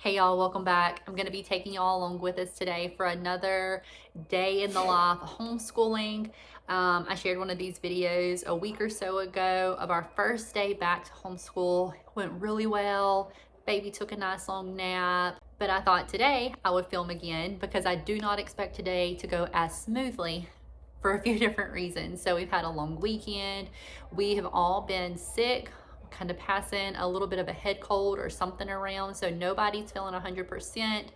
Hey y'all, welcome back. I'm going to be taking y'all along with us today for another day in the life of homeschooling. I shared one of these videos a week or so ago of our first day back to homeschool. It went really well. Baby took a nice long nap, but I thought today I would film again because I do not expect today to go as smoothly for a few different reasons. So we've had a long weekend. We have all been sick, kind of passing a little bit of a head cold or something around, so nobody's feeling 100%.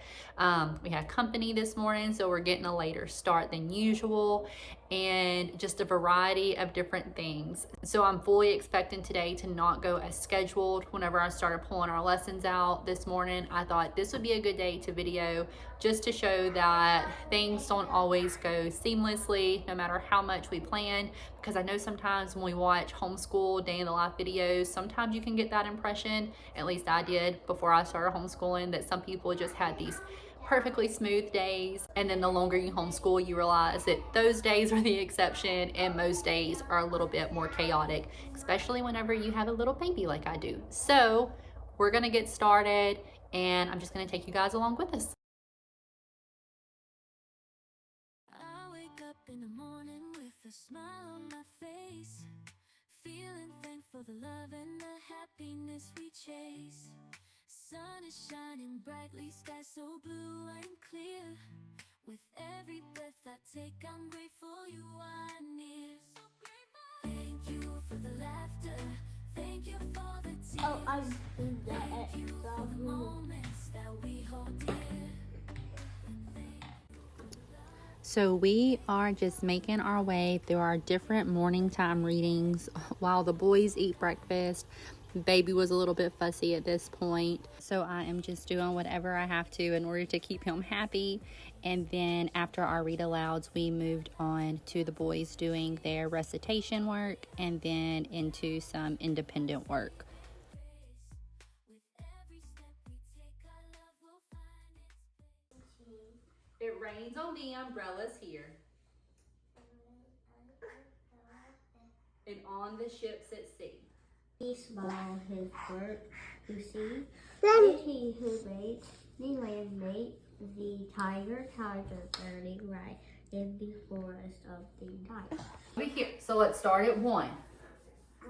We had company this morning, so we're getting a later start than usual, and just a variety of different things. So I'm fully expecting today to not go as scheduled. Whenever I started pulling our lessons out this morning, I thought this would be a good day to video, just to show that things don't always go seamlessly no matter how much we plan, because I know sometimes when we watch homeschool day in the life videos, sometimes you can get that impression, at least I did before I started homeschooling, that some people just had these perfectly smooth days, and then the longer you homeschool you realize that those days are the exception and most days are a little bit more chaotic, especially whenever you have a little baby like I do. So we're gonna get started and I'm just gonna take you guys along with us. I wake up in the morning with a smile on my face, feeling thankful for the love and the happiness we chase. Sun is shining brightly, sky so blue and clear. With every breath I take, I'm grateful you are near. So grateful. Thank you for the laughter, thank you for the tears. Thank you for the moments that we hold dear. So we are just making our way through our different morning time readings while the boys eat breakfast. Baby was a little bit fussy at this point, so I am just doing whatever I have to in order to keep him happy. And then after our read alouds, we moved on to the boys doing their recitation work and then into some independent work. It rains on the umbrellas here and on the ships at sea. He smiled his work to see, and he who made the land made the tiger burning right in the forest of the night. Over here. So let's start at 1.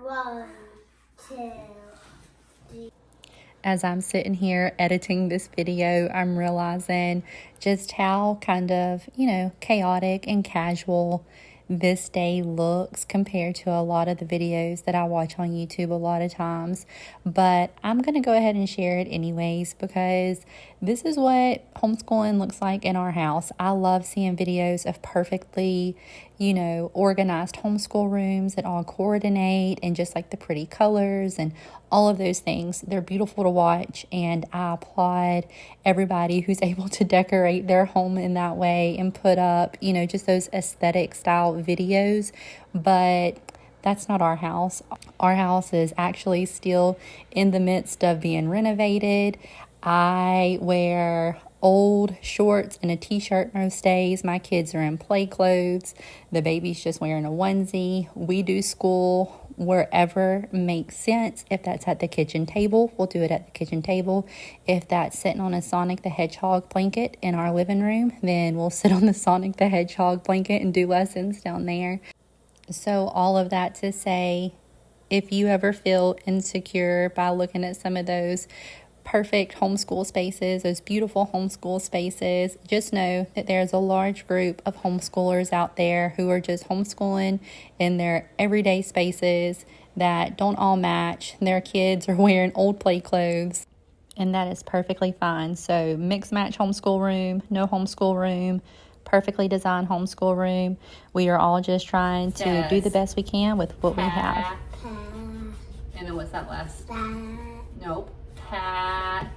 1, 2. As I'm sitting here editing this video, I'm realizing just how kind of, chaotic and casual this day looks compared to a lot of the videos that I watch on YouTube a lot of times. But I'm going to go ahead and share it anyways because this is what homeschooling looks like in our house. I love seeing videos of perfectly, organized homeschool rooms that all coordinate and just like the pretty colors and all of those things. They're beautiful to watch, and I applaud everybody who's able to decorate their home in that way and put up, just those aesthetic style videos. But that's not our house. Our house is actually still in the midst of being renovated. I wear old shorts and a t-shirt most days. My kids are in play clothes. The baby's just wearing a onesie. We do school wherever makes sense. If that's at the kitchen table, we'll do it at the kitchen table. If that's sitting on a Sonic the Hedgehog blanket in our living room, then we'll sit on the Sonic the Hedgehog blanket and do lessons down there. So all of that to say, if you ever feel insecure by looking at some of those perfect homeschool spaces, those beautiful homeschool spaces, just know that there's a large group of homeschoolers out there who are just homeschooling in their everyday spaces that don't all match. Their kids are wearing old play clothes, and that is perfectly fine. So mix match homeschool room, no homeschool room, perfectly designed homeschool room. We are all just trying to do the best we can with what we have. And then what's that last? Nope. Pat.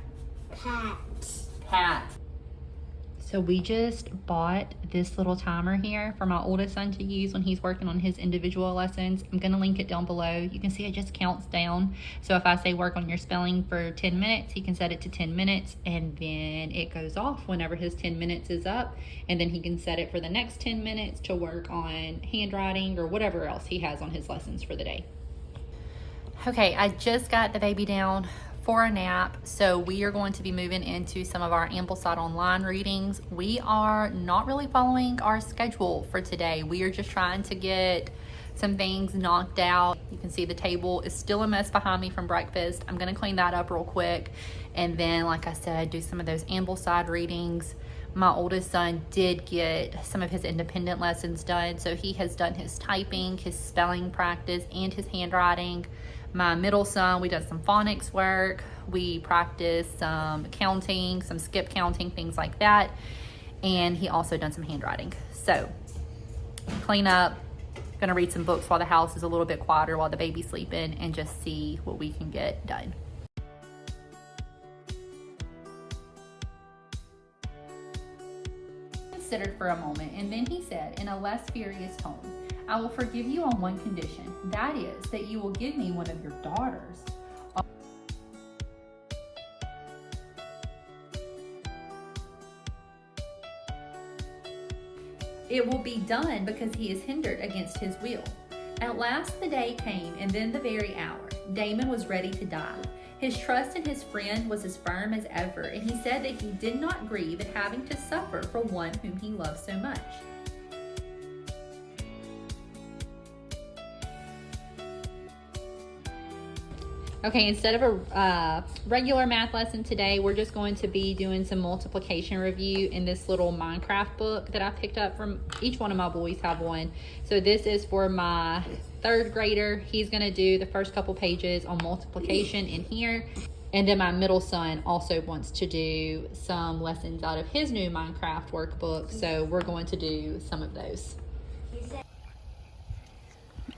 So we just bought this little timer here for my oldest son to use when he's working on his individual lessons. I'm going to link it down below. You can see it just counts down. So if I say work on your spelling for 10 minutes, he can set it to 10 minutes and then it goes off whenever his 10 minutes is up. And then he can set it for the next 10 minutes to work on handwriting or whatever else he has on his lessons for the day. Okay, I just got the baby down for a nap. So we are going to be moving into some of our Ambleside online readings. We are not really following our schedule for today. We are just trying to get some things knocked out. You can see the table is still a mess behind me from breakfast. I'm gonna clean that up real quick. And then, like I said, do some of those Ambleside readings. My oldest son did get some of his independent lessons done. So he has done his typing, his spelling practice, and his handwriting. My middle son, we done some phonics work. We practiced some counting, some skip counting, things like that. And he also done some handwriting. So clean up, gonna read some books while the house is a little bit quieter while the baby's sleeping, and just see what we can get done. Considered for a moment, and then he said in a less furious tone, "I will forgive you on one condition. That is, that you will give me one of your daughters." It will be done because he is hindered against his will. At last the day came, and then the very hour. Damon was ready to die. His trust in his friend was as firm as ever, and he said that he did not grieve at having to suffer for one whom he loved so much. Okay, instead of a regular math lesson today, we're just going to be doing some multiplication review in this little Minecraft book that I picked up from, each one of my boys have one. So this is for my 3rd grader. He's gonna do the first couple pages on multiplication in here. And then my middle son also wants to do some lessons out of his new Minecraft workbook. So we're going to do some of those.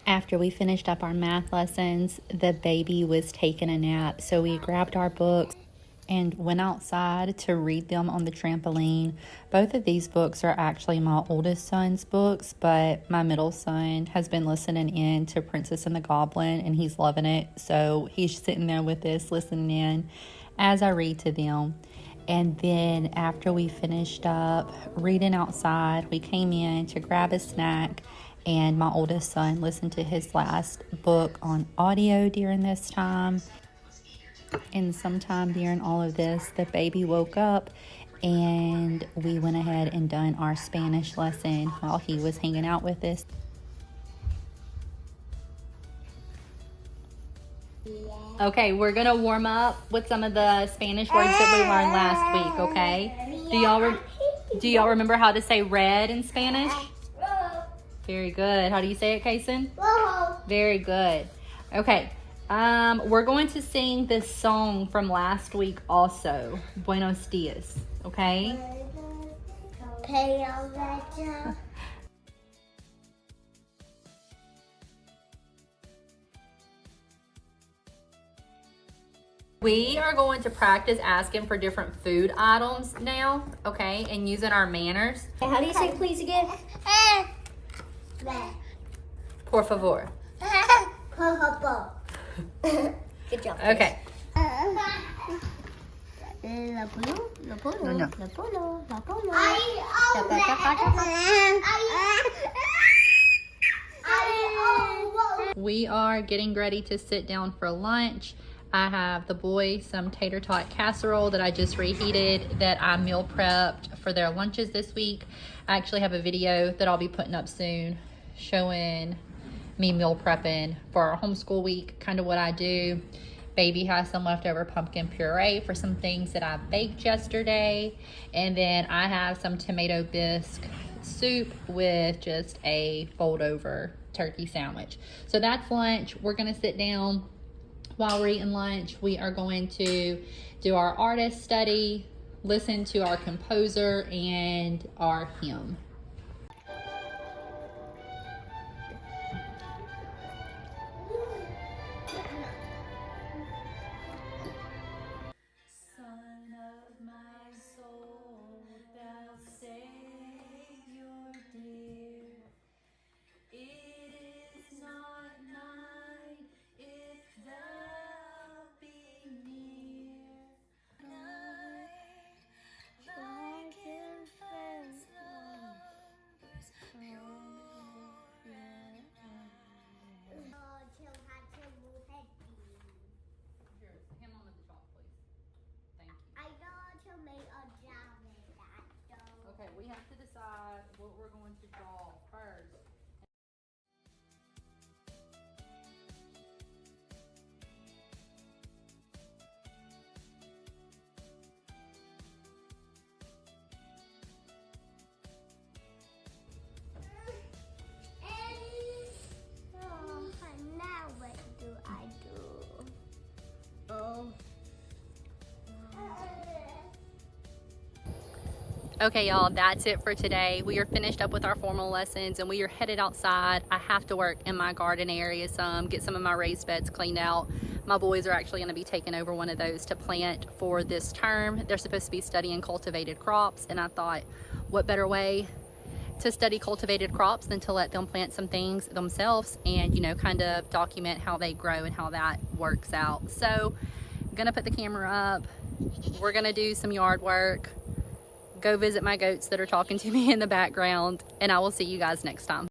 After we finished up our math lessons, the baby was taking a nap. So we grabbed our books and went outside to read them on the trampoline. Both of these books are actually my oldest son's books, but my middle son has been listening in to Princess and the Goblin, and he's loving it. So he's sitting there with us, listening in as I read to them. And then after we finished up reading outside, we came in to grab a snack, and my oldest son listened to his last book on audio during this time. And sometime during all of this, the baby woke up, and we went ahead and done our Spanish lesson while he was hanging out with us. Okay, we're gonna warm up with some of the Spanish words that we learned last week, okay? Do y'all remember how to say red in Spanish? Very good. How do you say it, Kason? Very good. Okay. We're going to sing this song from last week also. Buenos dias. Okay? We are going to practice asking for different food items now, okay? And using our manners. How do you say please again? Por favor. Good job. Okay. La polo, la polo, No. la polo, la polo. We are getting ready to sit down for lunch. I have the boys some tater tot casserole that I just reheated that I meal prepped for their lunches this week. I actually have a video that I'll be putting up soon showing me meal prepping for our homeschool week, kind of what I do. Baby has some leftover pumpkin puree for some things that I baked yesterday. And then I have some tomato bisque soup with just a fold over turkey sandwich. So that's lunch. We're gonna sit down. While we're eating lunch, we are going to do our artist study, listen to our composer and our hymn. Son of my soul, thou Savior dear, it is not night if thou be near. Night, like infant's love. we have to decide what we're going to draw first. Now what do I do? Oh. Okay, y'all, that's it for today. We are finished up with our formal lessons and we are headed outside. I have to work in my garden area some, get some of my raised beds cleaned out. My boys are actually going to be taking over one of those to plant for this term. They're supposed to be studying cultivated crops, and I thought, what better way to study cultivated crops than to let them plant some things themselves and, you know, kind of document how they grow and how that works out. So I'm gonna put the camera up. We're gonna do some yard work, go visit my goats that are talking to me in the background, and I will see you guys next time.